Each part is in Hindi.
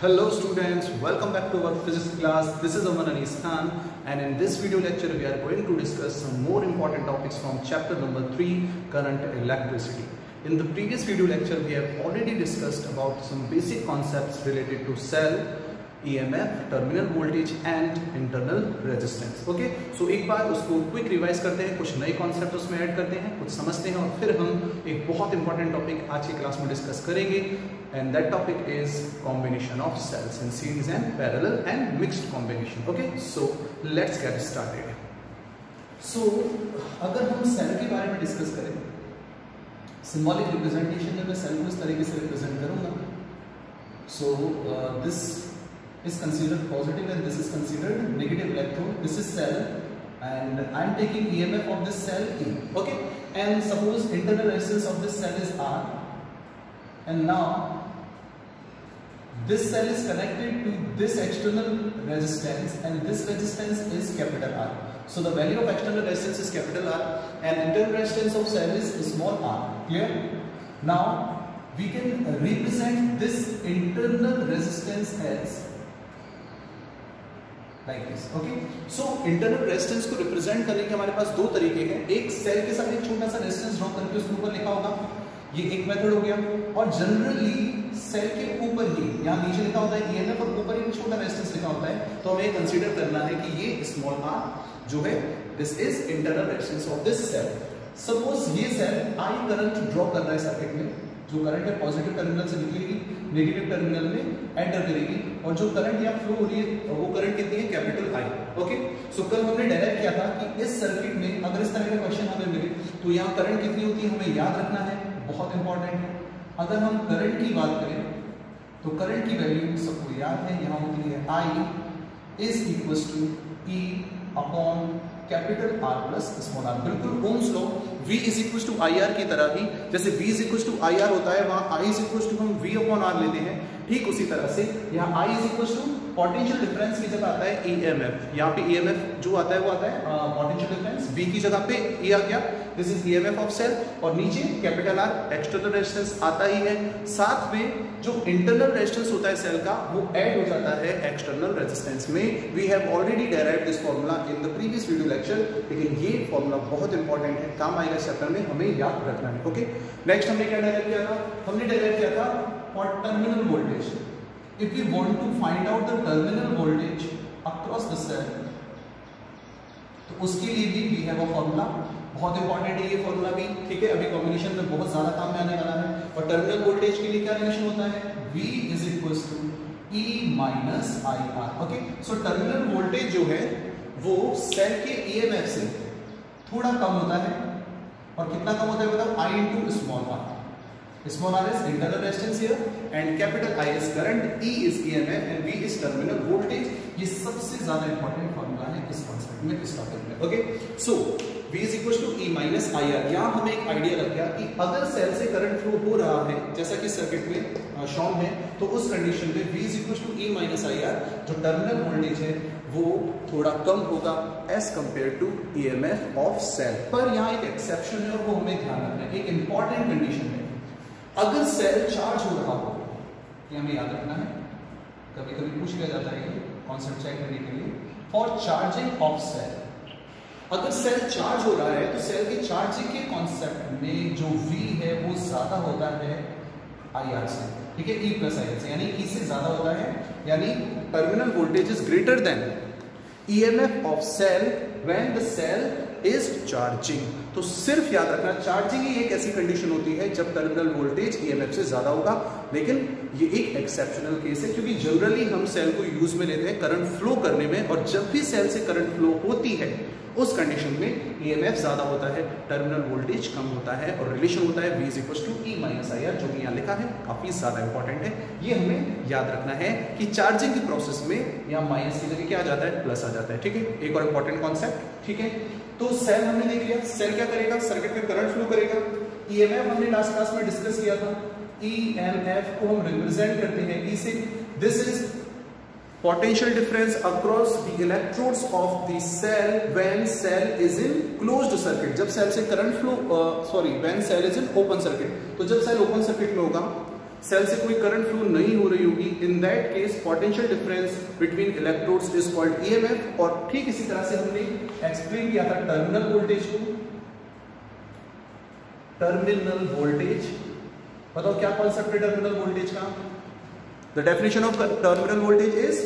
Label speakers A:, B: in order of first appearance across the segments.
A: Hello students, welcome back to our physics class. This is Aman Anis Khan, and in this video lecture we are going to discuss some more important topics from chapter number 3, current electricity. In the previous video lecture we have already discussed about some basic concepts related to cell, EMF, terminal voltage and internal resistance. Okay, so एक बार उसको क्विक रिवाइज करते हैं, कुछ नए कॉन्सेप्ट उसमें ऐड करते हैं, कुछ समझते हैं और फिर हम एक बहुत इंपॉर्टेंट टॉपिक आज की क्लास में डिस्कस करेंगे, and that topic is combination of cells in series and parallel and mixed combination. Okay, so let's get started. So अगर हम सेल के बारे में डिस्कस करें, सिंबॉलिक रिप्रेजेंटेशन में मैं सेल को इस तरीके से रिप्रेजेंट करूंगा. So this is considered positive and this is considered negative electron. This is cell and I am taking EMF of this cell E. Okay, and suppose internal resistance of this cell is R, and now this cell is connected to this external resistance and this resistance is capital R. So the value of external resistance is capital R and internal resistance of cell is small r. Clear? Now we can represent this internal resistance as like this. Okay, so internal resistance को represent करने के हमारे पास दो तरीके हैं. एक सेल के साथ एक छोटा सा रेजिस्टेंस ड्रॉ करके उसके ऊपर लिखा होगा, ये एक मेथड हो गया. और जनरली सेल के ऊपर ही यहाँ नीचे लिखा होता है EMF और ऊपर एक छोटा रेजिस्टेंस लिखा होता है, तो हमें कंसीडर करना है कि ये स्मॉल r जो है this is internal resistance of this cell. Suppose ये सेल I करंट ड्रॉ कर रहा है सर्किट में, जो करंट है पॉजिटिव टर्मिनल से निकलेगी, नेगेटिव टर्मिनल में एंटर करेगी और जो करंट यहाँ फ्लो हो रही है वो करंट कितनी है, कैपिटल I. ओके, सो कल हमने डेराइव किया था कि इस सर्किट में अगर इस तरह का क्वेश्चन हमें मिले तो यहाँ करंट कितनी होती है हमें याद रखना है, बहुत इंपॉर्टेंट है. अगर हम करंट की बात करें तो करंट की वैल्यू सबको याद है, यहाँ होती है I is equal to E upon capital R plus small r. बिल्कुल Ohm's law V is equal to IR की तरह ही, जैसे V is equal to IR होता है वहां I इज इक्वल टू हम V अपॉन R लेते हैं, ठीक उसी तरह से यहाँ I is equal to potential difference की जगह आता है EMF. यहाँ पे EMF जो आता है वो आता है पोटेंशियल डिफरेंस, V की जगह पे E आ गया, this is EMF of cell, और नीचे कैपिटल R एक्सटर्नल रेजिस्टेंस आता ही है. साथ में जो इंटरनल रेजिस्टेंस होता है सेल का वो ऐड हो जाता है एक्सटर्नल रेजिस्टेंस में. We have already derived this formula in the previous video lecture, लेकिन ये फॉर्मूला बहुत इंपॉर्टेंट है, काम आएगा चैप्टर में, हमें याद रखना है. ओके, नेक्स्ट हमने क्या डेराइव किया था, हमने डेराइव किया था for terminal voltage. If we want to find out the terminal voltage across the cell, तो उसके लिए भी we have a formula, बहुत इंपॉर्टेंट है ये फॉर्मूला भी, ठीक है. अभी कॉम्बिनेशन में बहुत ज्यादा काम में आने वाला है. और टर्मिनल वोल्टेज के लिए क्या रिलेशन होता है, V is equal to E minus IR. Okay, so terminal voltage जो है वो सेल के EMF से थोड़ा कम होता है, और कितना कम होता है बताओ, I into small r. Small r is internal resistance here and capital I is current, E is EMF and V is terminal voltage. ये सबसे ज्यादा इंपॉर्टेंट फॉर्मूला है इस कॉन्सेप्ट में, इस टॉपिक में. Okay, so V is equal to E minus IR. यहाँ हमें एक आइडिया लग गया कि अगर सेल से करंट फ्लो हो रहा है जैसा कि सर्किट में शॉन है, तो उस कंडीशन में V is equal to E minus IR, जो टर्मिनल वोल्टेज है वो थोड़ा कम होगा as compared to EMF of cell. पर यहाँ एक एक्सेप्शन है और वो हमें ध्यान रखना है, एक इंपॉर्टेंट कंडीशन है. अगर सेल चार्ज हो रहा हो, ये हमें याद रखना है, कभी कभी पूछ लिया जाता है ये कॉन्सेप्ट चेक करने के लिए. फॉर चार्जिंग ऑफ सेल, अगर सेल चार्ज हो रहा है तो सेल के चार्जिंग के कॉन्सेप्ट में जो V है वो ज्यादा होता है IR से, ठीक है, E प्लस IR से, यानी E से ज्यादा होता है, यानी terminal voltage is greater than EMF of cell when the cell is charging. तो सिर्फ याद रखना, चार्जिंग ही एक ऐसी कंडीशन होती है जब टर्मिनल वोल्टेज EMF से ज्यादा होगा, लेकिन ये एक एक्सेप्शनल केस है क्योंकि जनरली हम सेल को यूज में लेते हैं करंट फ्लो करने में, और जब भी सेल से करंट फ्लो होती है उस कंडीशन में EMF ज्यादा होता है, टर्मिनल वोल्टेज कम होता है, और रिलेशन होता है V is equal to E minus IR, जो कि यहाँ लिखा है, काफी ज्यादा इंपॉर्टेंट है. ये हमें याद रखना है कि चार्जिंग की प्रोसेस में यहाँ माइनस की जगह क्या आ जाता है, प्लस आ जाता है, ठीक है. एक और इंपॉर्टेंट कॉन्सेप्ट, ठीक है. तो सेल हमने देख लिया, सेल क्या करेगा, सर्किट में करंट फ्लो करेगा. EMF हमने लास्ट क्लास में डिस्कस किया था, EMF को हम रिप्रेजेंट करते हैं E से. This is potential difference across the electrodes of the cell when cell is in closed circuit. जब सेल से current flow when cell is in open circuit, तो जब सेल ओपन सर्किट में होगा सेल से कोई करंट फ्लो नहीं हो रही होगी, in that case potential difference between electrodes is called EMF. और ठीक इसी तरह से हमने एक्सप्लेन किया था टर्मिनल वोल्टेज को। टर्मिनल वोल्टेज, बताओ क्या कॉन्सेप्ट है टर्मिनल वोल्टेज का? The definition of terminal voltage is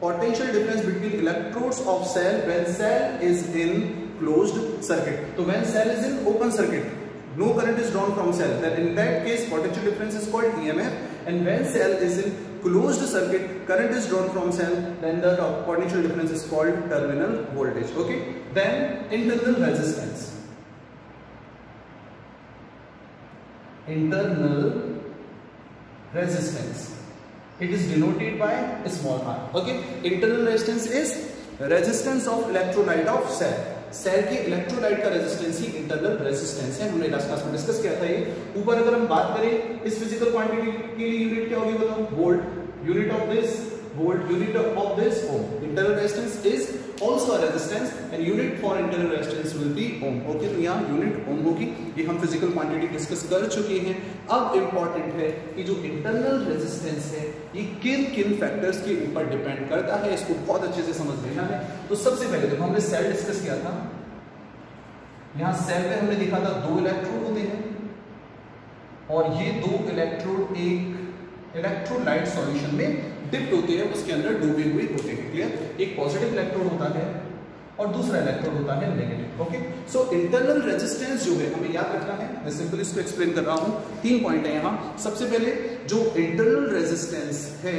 A: potential difference between electrodes of cell when cell is in closed circuit. तो when cell is in open circuit, no current is drawn from cell, then in that case potential difference is called EMF, and when cell is in closed circuit, current is drawn from cell, then the potential difference is called terminal voltage. Okay, then internal resistance. Internal resistance, it is denoted by a small r. Okay, internal resistance is resistance of electrolyte of cell. Cell के इलेक्ट्रोलाइट का रेजिस्टेंस ही इंटरनल रेजिस्टेंस है। हमने लास्ट क्लास में डिस्कस किया था ये। ऊपर अगर हम बात करें इस फिजिकल क्वांटिटी के लिए यूनिट क्या होगी बताओ? Volt, unit of this volt, unit of this ohm. Internal resistance is also a resistance and unit for internal resistance will be ohm. Okay, तो यहाँ यूनिट ओम होगी। ये हम फिजिकल क्वांटिटी डिस्कस कर चुके हैं। अब इंपॉर्टेंट है कि जो इंटरनल रेजिस्टेंस है ये किन किन फैक्टर्स के ऊपर डिपेंड करता है, इसको बहुत अच्छे से समझ लेना है। तो सबसे पहले देखो हमने सेल डिस्कस किया था, यहां सेल में हमने देखा था 2 इलेक्ट्रोड होते हैं और ये 2 इलेक्ट्रोड एक इलेक्ट्रोलाइट सॉल्यूशन में डिप्ट होते हैं, उसके अंदर डूबे हुए होते हैं। क्लियर? एक पॉजिटिव इलेक्ट्रोड होता है और दूसरा इलेक्ट्रोड होता है negative. Okay, so internal resistance जो है हमें याद रखना है। मैं सिंपली इसको एक्सप्लेन कर रहा हूं। 3 पॉइंट है यहाँ। सबसे पहले जो इंटरनल रेजिस्टेंस है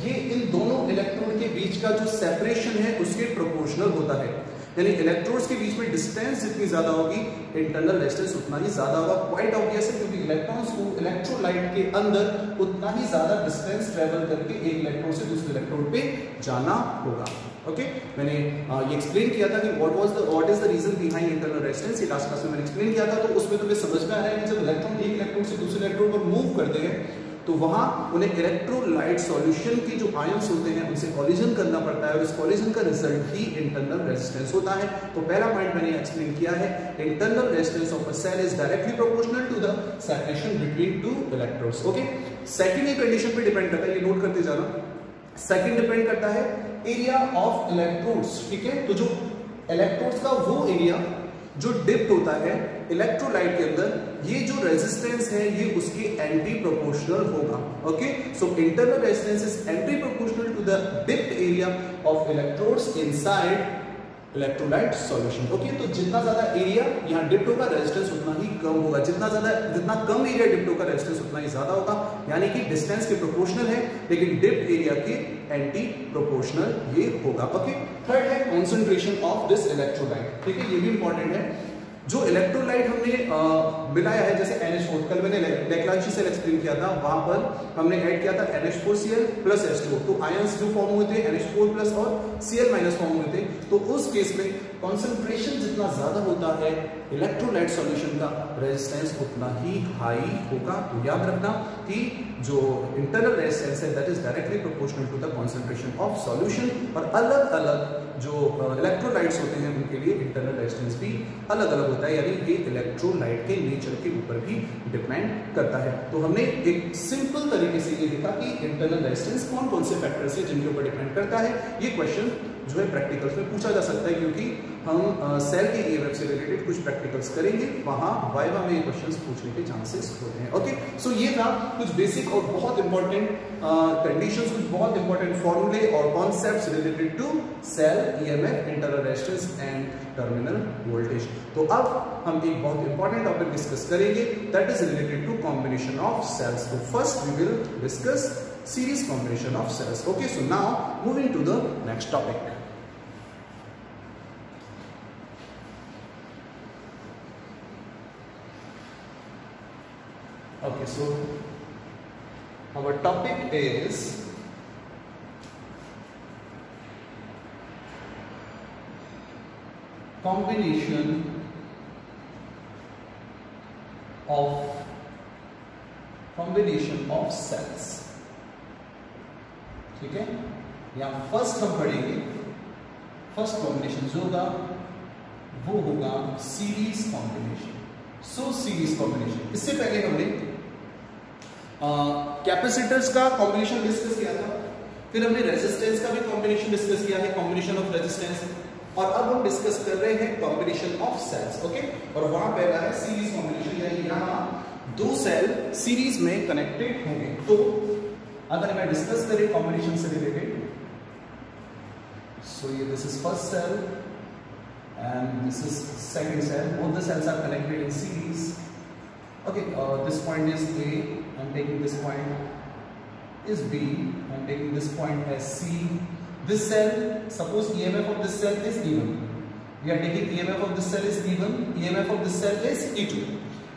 A: ये इन दोनों इलेक्ट्रोड के बीच का जो सेपरेशन है उसके प्रोपोर्शनल होता है। यानी इलेक्ट्रोड्स के बीच में डिस्टेंस जितनी ज्यादा होगी इंटरनल रेजिस्टेंस उतना ही ज्यादा होगा। क्वाइट ऑब्वियस है, क्योंकि इलेक्ट्रॉन्स को इलेक्ट्रोलाइट के अंदर उतना ही ज्यादा डिस्टेंस ट्रेवल करके एक इलेक्ट्रोड से दूसरे इलेक्ट्रोड पे जाना होगा। ओके, मैंने ये एक्सप्लेन किया था कि what is the reason behind internal resistance. ये लास्ट क्लास में मैंने एक्सप्लेन किया था। तो उसमें तुम्हें समझ में आ रहा है कि जब इलेक्ट्रॉन एक इलेक्ट्रोड से दूसरे इलेक्ट्रोड पर मूव करते हैं तो वहां उन्हें इलेक्ट्रोलाइट सॉल्यूशन की जो आयंस होते हैं उनसे कॉलिजन करना पड़ता है और इस कॉलिजन का रिजल्ट ही इंटरनल रेजिस्टेंस होता है। तो पहला पॉइंट मैंने एक्सप्लेन किया है, internal resistance of a cell is directly proportional to the separation between 2 electrodes. Okay, second एक कंडीशन पे डिपेंड करता है, ये नोट करते जाना। सेकंड डिपेंड करता है एरिया ऑफ इलेक्ट्रोड्स। ठीक है, तो जो इलेक्ट्रोड्स का वो एरिया जो डिप्ट होता है इलेक्ट्रोलाइट के अंदर, ये जो रेजिस्टेंस है ये उसके एंटी प्रोपोर्शनल होगा। Okay, so internal resistance is anti proportional to the dipped area of electrodes inside electrolyte solution. Okay, तो जितना ज्यादा एरिया यहाँ डिप्ट होगा रेजिस्टेंस उतना ही कम होगा, जितना कम एरिया डिप्ट होगा रेजिस्टेंस उतना ही ज्यादा होगा। यानी कि डिस्टेंस के प्रोपोर्शनल है लेकिन डिप्ट एरिया के एंटी प्रोपोर्शनल ये होगा। ओके, थर्ड है कॉन्सेंट्रेशन ऑफ दिस इलेक्ट्रोलाइट। ठीक है, ये भी इंपॉर्टेंट है। जो इलेक्ट्रोलाइट हमने मिलाया है, जैसे NH4, कल मैंने लेक्लांची सेल एक्सप्लेन किया था, वहां पर हमने ऐड किया था NH4Cl प्लस H2O। तो आयंस जो फॉर्म हुए थे NH4 प्लस और Cl माइनस फॉर्म हुए थे। तो उस केस में कॉन्सेंट्रेशन जितना ज्यादा होता है इलेक्ट्रोलाइट सॉल्यूशन का, रेजिस्टेंस उतना ही हाई होगा। तो याद रखना कि जो इंटरनल रेजिस्टेंस है that is directly proportional to the concentration of solution. और अलग अलग जो इलेक्ट्रोलाइट्स होते हैं उनके लिए इंटरनल रेजिस्टेंस भी अलग अलग होता है, यानी ये इलेक्ट्रोलाइट के नेचर के ऊपर भी डिपेंड करता है। तो हमने एक सिंपल तरीके से ये देखा कि इंटरनल रेजिस्टेंस कौन कौन से फैक्टर्स है जिनके ऊपर डिपेंड करता है। ये क्वेश्चन जो है प्रैक्टिकल्स में पूछा जा सकता है, क्योंकि हम सेल के ईएमएफ से रिलेटेड कुछ प्रैक्टिकल्स करेंगे, वहां वाइवा में ये क्वेश्चंस पूछने के चांसेस होते हैं। ओके, सो ये था कुछ बेसिक और बहुत इंपॉर्टेंट कंडीशंस, कुछ बहुत इंपॉर्टेंट फॉर्मूले और concepts related to cell EMF, internal resistance and terminal voltage. तो अब हम एक बहुत इंपॉर्टेंट टॉपिक डिस्कस करेंगे that is related to combination of cells. तो first we will discuss series combination of cells. Okay, so now moving to the next topic. Okay, so our topic is combination of cells. ठीक है, यहां फर्स्ट हम पढ़ेंगे, फर्स्ट कॉम्बिनेशन जो होगा वो होगा सीरीज कॉम्बिनेशन। सो सीरीज कॉम्बिनेशन, इससे पहले हमने कैपेसिटर्स का कॉम्बिनेशन डिस्कस किया था, फिर हमने रेजिस्टेंस का भी कॉम्बिनेशन डिस्कस किया है, कॉम्बिनेशन ऑफ रेजिस्टेंस, और अब हम डिस्कस कर रहे हैं कॉम्बिनेशन ऑफ सेल्स। ओके, और वहां पहला है सीरीज कॉम्बिनेशन, यानी यहां दो सेल सीरीज में कनेक्टेड होंगे। तो अगर मैं डिस्कस करें कॉम्बिनेशन से रिलेटेड, सो ये this is first cell and this is second cell, both the cells are connected in series. Okay, this point is A, I'm taking this point is B, I'm taking this point as C. This cell, suppose EMF of this cell is E1, we are taking EMF of this cell is E1, EMF of this cell is E2.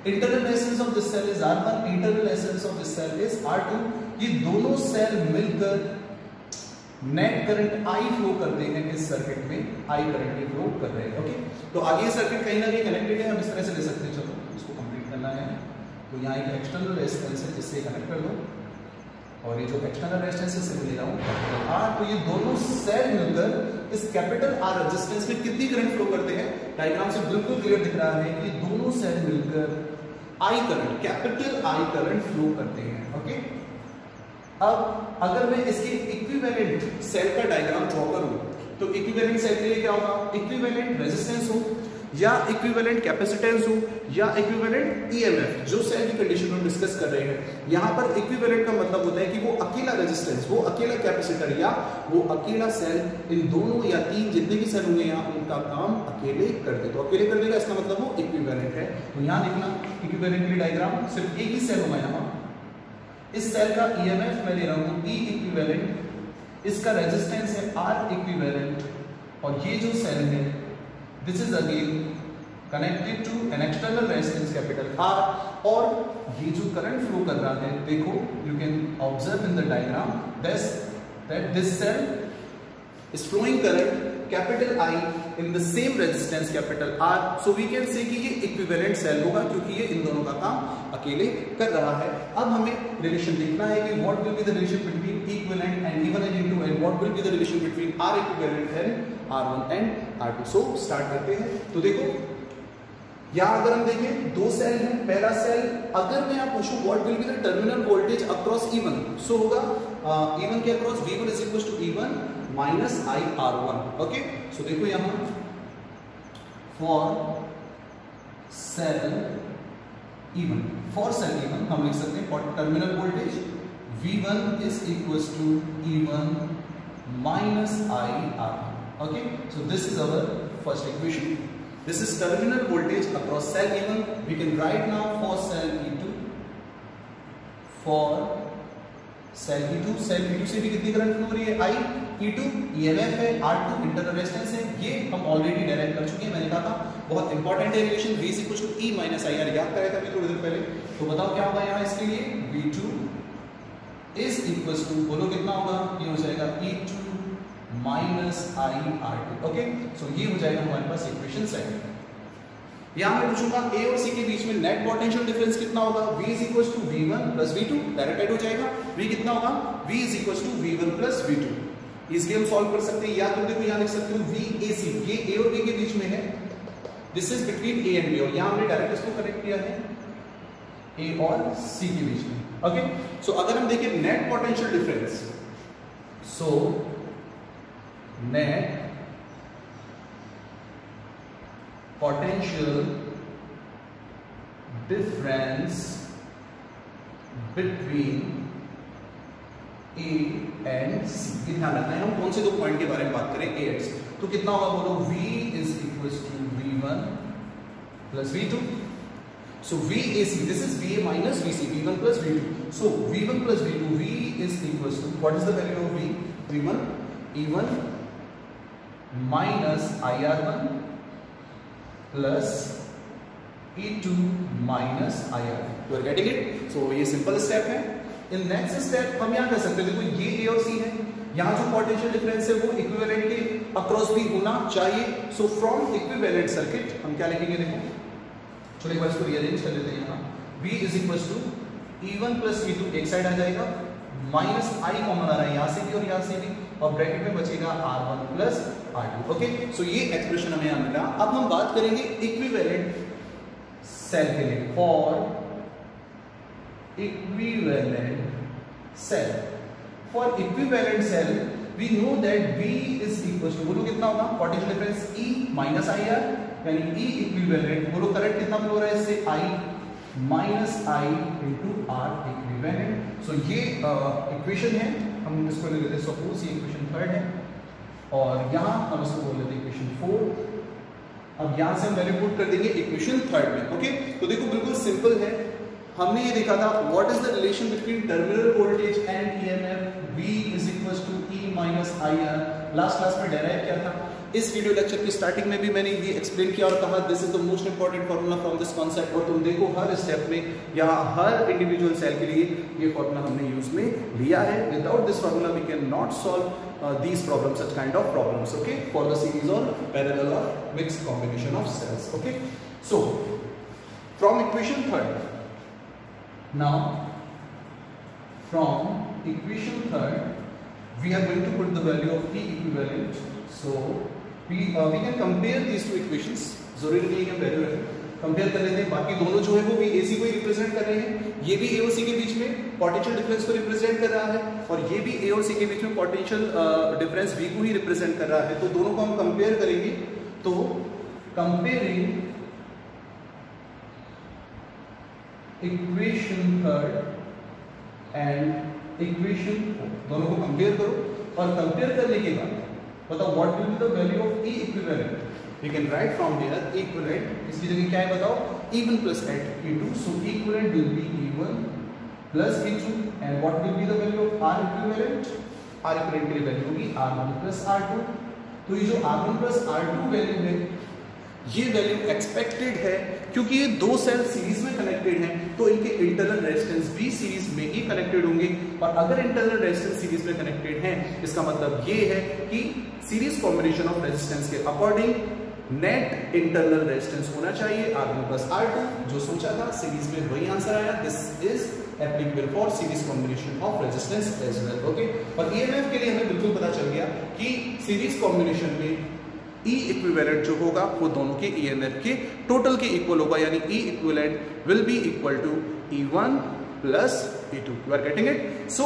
A: Internal resistance of this cell is R1, internal resistance of this cell is R2. ये दोनों सेल मिलकर नेट करंट आई फ्लो करते हैं इस सर्किट में, आई करंट ही फ्लो कर रहे हैं। ओके, तो आगे सर्किट कहीं ना कहीं कनेक्टेड है, हम इस तरह से ले सकते हैं। चलो इसको कंप्लीट करना है, तो यहाँ एक एक्सटर्नल रेजिस्टेंस है जिससे कनेक्ट कर दो, और ये जो एक्सटर्नल रेजिस्टेंस है इससे ले रहा हूँ आर, तो ये दोनों सेल मिलकर इस कैपिटल आर रेजिस्टेंस में कितनी करंट फ्लो करते हैं, डायग्राम से बिल्कुल क्लियर दिख रहा है कि दोनों सेल मिलकर I current, capital I current flow करते हैं। ओके, अब अगर मैं इसके इक्विवेलेंट सेल का डायग्राम ड्रॉ करूं, तो इक्विवेलेंट सेल के लिए क्या होगा, इक्विवेलेंट रेजिस्टेंस हो या इक्विवेलेंट कैपेसिटेंस हो या इक्विवेलेंट ईएमएफ, जो सेल की कंडीशन हम डिस्कस कर रहे हैं। यहां पर इक्विवेलेंट का मतलब होता है कि वो अकेला रेजिस्टेंस, वो अकेला कैपेसिटर या वो अकेला सेल, इन दोनों या तीन जितने भी सेल होंगे यहाँ उनका काम अकेले कर दे, तो अकेले कर देगा, इसका मतलब वो इक्विवेलेंट है। तो यहाँ देखना इक्विवेलेंट के लिए डायग्राम, सिर्फ एक ही सेल होगा यहाँ, इस सेल का EMF मैं ले रहा हूं E इक्विवेलेंट, इसका रेजिस्टेंस है R इक्विवेलेंट, और ये जो सेल है this is again connected to an external resistance capital R, और ये जो करंट फ्लो कर रहा है, देखो you can observe in the diagram that this cell is flowing current capital I in the same resistance capital R, so we can say कि ये इक्विवेलेंट सेल होगा क्योंकि ये इन दोनों का काम अकेले कर रहा है। अब हमें रिलेशन देखना है कि what will be the relation between equivalent and E1 and E2, and what will be the relation between R equivalent and R1 and R2। So start करते हैं। तो देखो यहाँ अगर हम देखें दो सेल हैं, पहला सेल अगर मैं आप पूछूं what will be the terminal voltage across E1, so होगा E1 के across V1 is equal to E1 minus I R1। Okay, so देखो यहां for sale E1, for sale E1 हम लिख सकते हैं for terminal voltage V1 is equal to E1 minus I R1। Okay, so this is our first equation, this is terminal voltage across cell E1. We can write now for cell E2, for cell E2, cell E2 से भी कितनी करंट फ्लो हो रही है I, E2 EMF है, R2 इंटरनल रेजिस्टेंस है, ये हम ऑलरेडी डायरेक्ट कर चुके हैं, मैंने कहा था बहुत इंपॉर्टेंट है relation V equal to E minus I R, याद कराया था थोड़ी देर पहले। तो बताओ क्या होगा यहाँ इसके लिए, V2 इज इक्वल टू, बोलो कितना होगा, ये हो जाएगा E2 माइनस आई R2। ओके, सो ये हो जाएगा हमारे पास इक्वेशन सेकंड। यहां मैं पूछूंगा A और C के बीच में नेट पोटेंशियल डिफरेंस कितना होगा, V is equal to V1 plus V2, direct add हो जाएगा। V कितना होगा, V is equal to V1 plus V2, इसलिए हम सॉल्व कर सकते हैं, या तुम देखो यहां लिख सकते हो VAC, ये A और B के बीच में है, this is between A and B, और यहां हमने डायरेक्ट इसको कनेक्ट किया है A और C के बीच में। ओके, सो अगर हम देखें net potential difference, so net potential difference between A and C, ये ध्यान रखना है, हम कौन से दो पॉइंट के बारे में बात करें A and C, तो कितना होगा बोलो, V is equals to V1 plus V2, so VAC, this is VA minus VC, V1 plus V2, so V1 plus V2, V is equals to, what is the value of V, V1 E1 minus IR1 plus E2 minus IR2। You are getting it? So ये सिंपल स्टेप है। इन नेक्स्ट स्टेप हम यहाँ कर सकते हैं, देखो ये A और C है, यहाँ जो पोटेंशियल डिफरेंस है वो इक्विवेलेंट के अक्रॉस भी होना चाहिए। सो फ्रॉम इक्विवेलेंट सर्किट हम क्या लिखेंगे, देखो चलो एक बार इसको रीअरेंज कर लेते हैं। यहाँ V is equal to E1 plus E2 एक साइड आ जाएगा, माइनस I कॉमन आ रहा है यहाँ से भी और यहाँ से भी, और ब्रैकेट में बचेगा R1 प्लस R2। ओके, सो ये एक्सप्रेशन हमें यहाँ मिला। अब हम बात करेंगे इक्विवेलेंट सेल के लिए, for equivalent cell. For equivalent cell we know that V is equal to, बोलो कितना होगा, potential difference E minus I R, यानी E इक्विवेलेंट, बोलो करंट कितना फ्लो हो रहा है इससे, I minus I into R equivalent. So ये इक्वेशन है, हम इसको ले लेते हैं सपोज ये इक्वेशन 3 है, और यहाँ हम इसको बोल लेते हैं इक्वेशन 4। अब यहाँ से हम वैल्यू पुट कर देंगे इक्वेशन 3 में। ओके, तो देखो बिल्कुल सिंपल है, हमने ये देखा था what is the relation between terminal voltage and EMF, V is equal to E minus I R. Last class में डेराइव किया था, इस वीडियो लेक्चर की स्टार्टिंग में भी मैंने ये एक्सप्लेन किया और कहा this is the most important formula from this concept. और तुम देखो हर स्टेप में यहाँ हर इंडिविजुअल सेल के लिए ये फॉर्मूला हमने यूज में लिया है। Without this formula we can not solve these problems, such kind of problems, okay, for the series or parallel or mixed combination of cells. Okay, so from equation 3, now from equation 3 we are going to put the value of E equivalent. So we can compare these two equations, जरूरी नहीं है वैल्यू रखें, कंपेयर कर लेते हैं। बाकी दोनों जो है वो भी AC को ही रिप्रेजेंट कर रहे हैं, ये भी A और C के बीच में पोटेंशियल डिफरेंस को रिप्रेजेंट कर रहा है, और ये भी A और C के बीच में पोटेंशियल डिफरेंस V को ही रिप्रेजेंट कर रहा है। तो दोनों को हम कंपेयर करेंगे, तो कंपेयरिंग इक्वेशन 3 एंड इक्वेशन 4, दोनों को कंपेयर करो, और कंपेयर करने के बाद बताओ what will be the value of E equivalent. We can write from here equivalent, इसकी जगह क्या है बताओ, E1 plus E2, so equivalent will be E1 plus E2, and what will be the value of R equivalent? R equivalent के लिए वैल्यू होगी R1 plus R2। तो ये जो R1 plus R2 वैल्यू है, ये वैल्यू एक्सपेक्टेड है क्योंकि ये दो सेल सीरीज में कनेक्टेड हैं, तो इनके इंटरनल रेजिस्टेंस भी सीरीज में ही कनेक्टेड होंगे। और अगर इंटरनल रेजिस्टेंस सीरीज में कनेक्टेड हैं, इसका मतलब ये है कि सीरीज कॉम्बिनेशन ऑफ रेजिस्टेंस के अकॉर्डिंग नेट इंटरनल रेजिस्टेंस होना चाहिए R1 plus R2, जो सोचा था सीरीज में वही आंसर आया। This is applicable for series combination of resistance as well. Okay, और ईएमएफ के लिए हमें बिल्कुल पता चल गया कि सीरीज कॉम्बिनेशन में E इक्विवेलेंट जो होगा वो दोनों के ईएमएफ के टोटल के इक्वल होगा, यानी E equivalent will be equal to E1 plus E2। You are getting it? So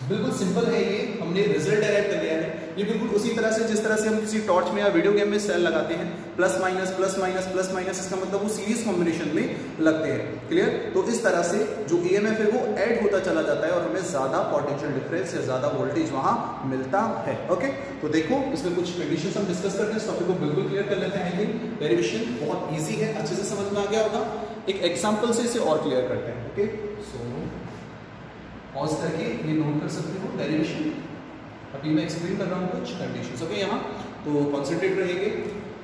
A: बिल्कुल सिंपल है, ये हमने रिजल्ट डेराइव कर लिया है। ये बिल्कुल उसी तरह से जिस तरह से हम किसी टॉर्च में या वीडियो गेम में सेल लगाते हैं, plus minus plus minus plus minus, इसका मतलब वो सीरीज कॉम्बिनेशन में लगते हैं। क्लियर? तो इस तरह से जो ईएमएफ है वो ऐड होता चला जाता है और हमें ज्यादा पोटेंशियल डिफरेंस या ज्यादा वोल्टेज वहां मिलता है। ओके, तो देखो इसमें कुछ कंडीशंस हम डिस्कस करते हैं, इस टॉपिक को बिल्कुल क्लियर कर लेते हैं। आई थिंक डेरिवेशन बहुत ईजी है, अच्छे से समझ में आ गया होगा। एक एग्जाम्पल से इसे और क्लियर करते हैं। ओके, सो पॉज करके ये नोट कर सकते हो डेरिवेशन। अभी मैं एक्सप्लेन कर रहा हूँ कुछ कंडीशंस। ओके, यहाँ तो कॉन्सेंट्रेट रहेंगे,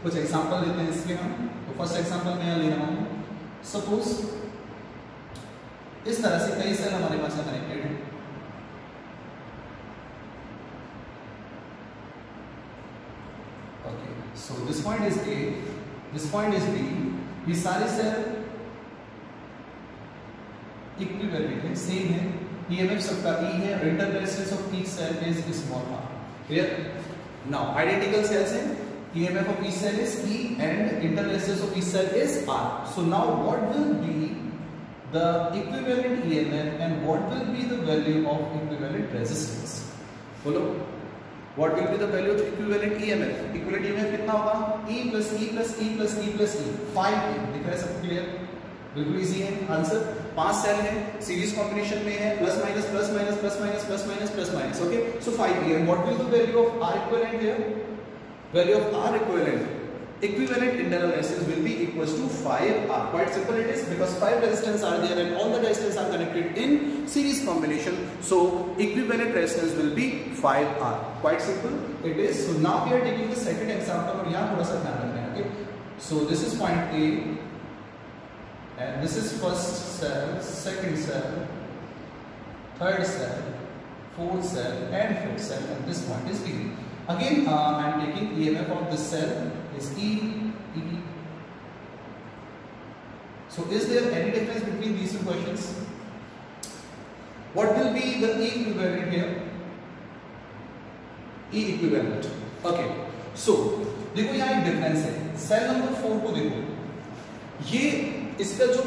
A: कुछ एग्जांपल लेते हैं इसके हम। तो फर्स्ट एग्जांपल मैं यहाँ ले रहा हूँ, सपोज इस तरह से कई सेल हमारे पास कनेक्टेड है। Okay, so this point is A, this point is B। ये सारे सेल इक्विवेलेंट है, सेम है। EMF सबका E है, internal resistance of each cell is small r। Clear? Now identical cells हैं, EMF of each cell is E and internal resistance of each cell is R. So now what will be the equivalent EMF and what will be the value of equivalent resistance? बोलो, what will be the value of equivalent EMF? Equivalent EMF कितना होगा? E plus E plus E plus E plus E, 5E। दिख रहा है सबको क्लियर? बिल्कुल इजी है आंसर। 5 सेल है, सीरीज कॉम्बिनेशन में है, plus minus plus minus plus minus plus minus plus minus. Okay, so 5E। And what will the value of R equivalent here? Value of R equivalent, equivalent internal resistance will be equals to 5R. Quite simple it is, because 5 resistance are there and all the resistance are connected in series combination, so equivalent resistance will be 5R. Quite simple it is. So now we are taking the second example, और यहाँ थोड़ा सा ध्यान रखना है। Okay, so this is point A and this is first cell, second cell, third cell, fourth cell and fifth cell, and this point is B. Again I am taking EMF of this cell is E. So is there any difference between these two questions? What will be the E equivalent here? E equivalent. Okay, so देखो यहाँ एक डिफरेंस है। सेल नंबर 4 को देखो, ये इसका जो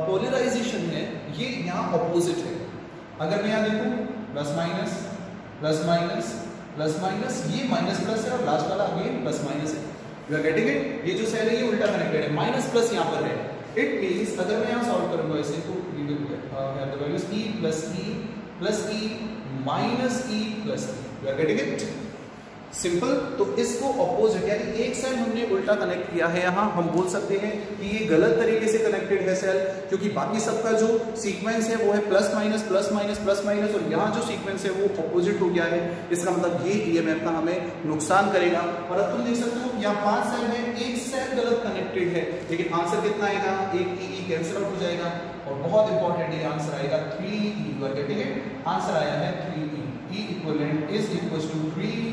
A: पोलराइजेशन है ये यहाँ ऑपोजिट है। अगर मैं यहाँ देखूं plus minus plus minus plus minus, ये माइनस प्लस है और लास्ट वाला अगेन प्लस माइनस है। You are getting it? ये जो सेल है ये उल्टा कनेक्टेड है, माइनस प्लस यहाँ पर है। इट मींस अगर मैं यहाँ सॉल्व करूंगा इसे तो we will have the values e plus e minus e plus e। You are getting it? Simple. तो इसको ऑपोजिट यानी एक सेल हमने उल्टा कनेक्ट किया है, यहाँ हम बोल सकते हैं कि ये गलत तरीके से कनेक्टेड है सेल, क्योंकि बाकी सबका जो सीक्वेंस है वो है plus minus plus minus plus minus, और यहाँ जो सीक्वेंस है वो ऑपोजिट हो गया है। इसका मतलब ये ईएमएफ का हमें नुकसान करेगा। और अब तुम देख सकते हो यहाँ 5 सेल है, एक सेल गलत कनेक्टेड है, लेकिन आंसर कितना आएगा? एक ई कैंसिल आउट हो जाएगा और बहुत इंपॉर्टेंट ये आंसर आएगा 3e। You are getting it? Answer आया है 3e। E equivalent is equal to 3e।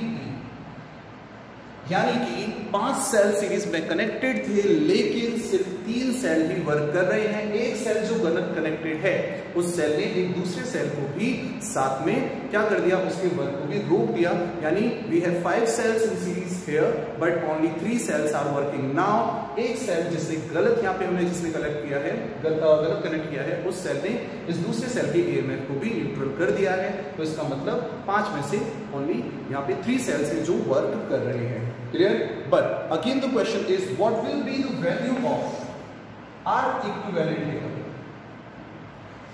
A: यानी कि 5 सेल सीरीज में कनेक्टेड थे, लेकिन सिर्फ 3 सेल ही वर्क कर रहे हैं। एक सेल जो गलत कनेक्टेड है उस सेल ने एक दूसरे सेल को भी साथ में क्या कर दिया? उसके वर्क को भी रोक दिया। यानी we have 5 cells in series here but only 3 cells are working now. एक सेल जिसने गलत यहाँ पे हमने जिसने कनेक्ट किया है, गलत कनेक्ट किया है, उस सेल ने इस दूसरे सेल के ईएमएफ को भी न्यूट्रल कर दिया है। तो इसका मतलब 5 में से ओनली यहाँ पे 3 सेल्स हैं जो वर्क कर रहे हैं। Clear? But again the question is, what will be the value of R equivalent here?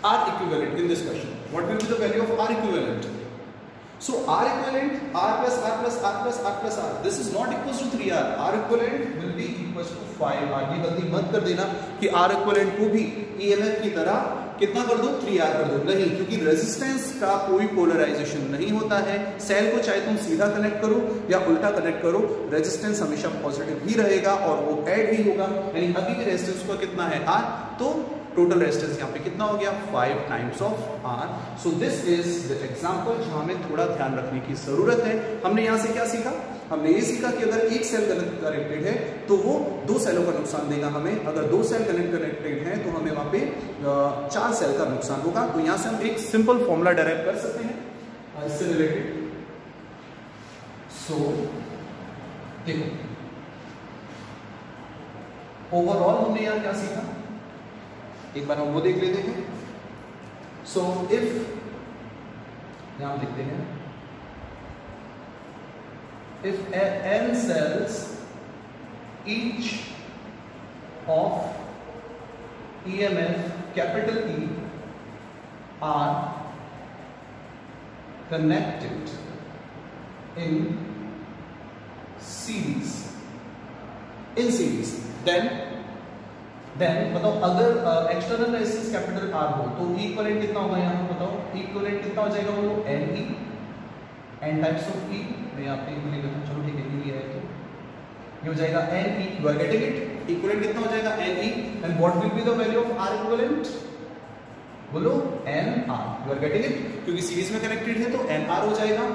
A: R equivalent in this question. What will be the value of R equivalent? So R equivalent, R plus R plus R plus R plus R. This is not equals to 3R. R equivalent will be equals to 5R. ये गलती मत कर देना कि R equivalent को भी EMF की तरह कितना कर दो? 3R कर दो। नहीं, क्योंकि रेजिस्टेंस का कोई पोलराइजेशन नहीं होता है। सेल को चाहे तुम सीधा कनेक्ट करो या उल्टा कनेक्ट करो, रेजिस्टेंस हमेशा पॉजिटिव ही रहेगा और वो ऐड ही होगा। यानी अभी भी रेजिस्टेंस का कितना है? R। तो टोटल रेजिस्टेंस यहाँ पे कितना हो गया? 5 times of R। So this is the example जहां हमें थोड़ा ध्यान रखने की जरूरत है। हमने यहाँ से क्या सीखा? हमने ये सीखा कि अगर एक सेल गलत कनेक्टेड है तो वो 2 सेलों का नुकसान देगा हमें। अगर 2 सेल कनेक्टेड हैं तो हमें वहां पे 4 सेल का नुकसान होगा। तो यहाँ से हम एक सिंपल फॉर्मूला डेराइव कर सकते हैं इससे रिलेटेड। सो देखो, ओवरऑल हमने यहाँ क्या सीखा, एक बार हम वो देख लेते हैं। सो इफ यहां देखते हैं, if n cells each of EMF capital E are connected in series then बताओ अगर एक्सटर्नल रेजिस्टेंस कैपिटल R हो तो इक्विवेलेंट कितना होगा? यहाँ पर बताओ इक्विवेलेंट कितना हो जाएगा? वो NE, n types of E। मैं यहाँ पे लिख लेता हूँ, चलो ठीक है, ये है तो ये हो जाएगा NE। You are getting it? Equivalent कितना हो जाएगा? NE। And what will be the value of R equivalent? बोलो NR। You are getting it? क्योंकि सीरीज में कनेक्टेड है तो NR हो जाएगा।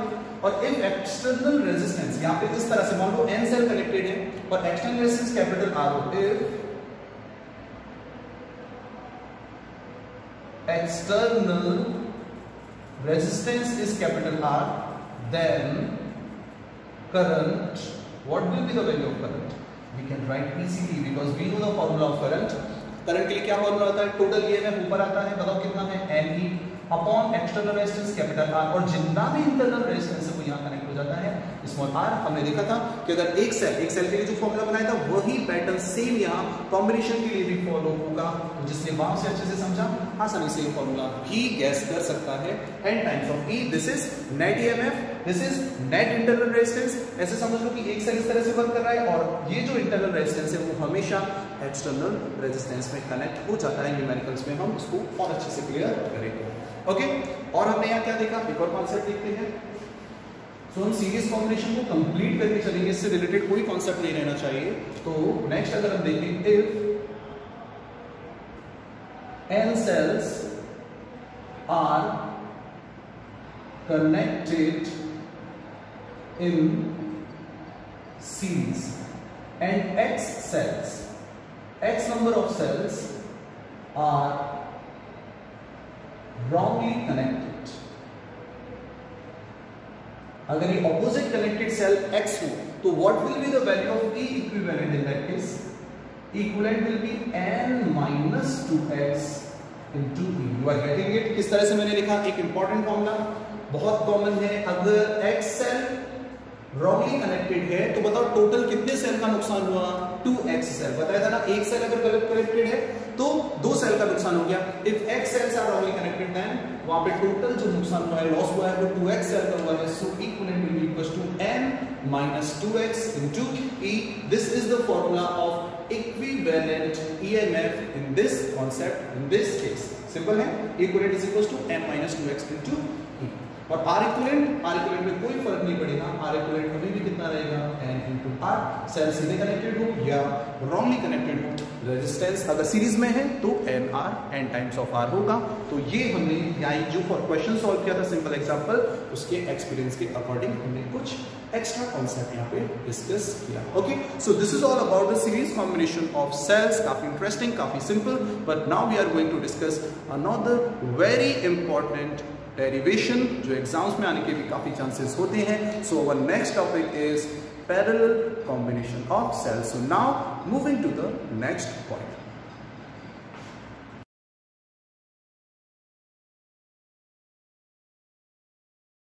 A: और इफ एक्सटर्नल रेजिस्टेंस यहाँ पे इस तरह से मान लो n सेल कनेक्टेड है और एक्सटर्नल रेजिस्टेंस कैपिटल R हो, if external resistance is capital R, then current, what will be the value of current? We can write easily because we know the formula of current. Current के लिए क्या फॉर्मूला होता है? टोटल ईएमएफ ऊपर आता है, बताओ कितना है? NE upon external resistance capital R, और जितना भी इंटरनल रेजिस्टेंस है वो यहाँ कनेक्ट हो जाता है स्मॉल r। हमने देखा था कि अगर एक सेल के लिए जो फॉर्मूला बनाया था वही पैटर्न सेम यहाँ कॉम्बिनेशन के लिए भी फॉलो होगा। तो जिसने वहां से अच्छे से समझा, आसानी से ये फॉर्मूला भी गैस कर सकता है। n times of E, this is net EMF, this is net internal resistance. ऐसे समझ लो कि एक सेल इस तरह से वर्क कर रहा है और ये जो इंटरनल रेजिस्टेंस है वो हमेशा एक्सटर्नल रेजिस्टेंस में कनेक्ट हो जाता है। न्यूमेरिकल्स में हम इसको और अच्छे से क्लियर करेंगे। ओके, और हमने यहाँ क्या देखा? एक और कॉन्सेप्ट देखते हैं। सो हम सीरीज कॉम्बिनेशन को कंप्लीट करके चलेंगे, इससे रिलेटेड कोई कॉन्सेप्ट नहीं रहना चाहिए। तो नेक्स्ट अगर हम देखें, if n cells are connected in series and x number of cells are wrongly connected, अगर ये ऑपोजिट कनेक्टेड सेल x हो तो what will be the value of E equivalent? In that case equivalent will B n - into E. You are getting it? किस तरह से मैंने लिखा? एक इंपॉर्टेंट फॉर्मूला बहुत कॉमन है, अगर X सेल रॉन्गली कनेक्टेड है तो बताओ टोटल कितने सेल का नुकसान हुआ? 2x cell. बताया था ना, एक सेल अगर कनेक्टेड है तो 2 सेल का नुकसान हो गया। If x cells are wrongly connected then वहां पे टोटल जो नुकसान हुआ है, लॉस हुआ है, वो 2x सेल का हुआ है। So equivalent will be equals to n minus 2x into E. This is the formula of equivalent EMF in this concept, in this case. Simple है, equivalent is equals to n minus 2x into E. और R इक्विवेलेंट में कोई फर्क नहीं पड़ेगा, R इक्विवेलेंट कभी भी कितना रहेगा? n into R। सेल सीधे कनेक्टेड हो या रॉन्गली कनेक्टेड हो, रेजिस्टेंस अगर सीरीज में है तो n टाइम्स ऑफ R होगा। तो ये हमने यहाँ जो क्वेश्चन सॉल्व किया था सिंपल एग्जांपल, उसके एक्सपीरियंस के अकॉर्डिंग हमने कुछ एक्स्ट्रा कॉन्सेप्ट यहाँ पे डिस्कस किया। Okay, so this is all about the series combination of cells. काफी इंटरेस्टिंग, काफी simple, but now we are going to discuss another very important derivation जो एग्जाम्स में आने के भी काफी चांसेस होते हैं। So our next topic is parallel combination of cells. So now moving to the next point.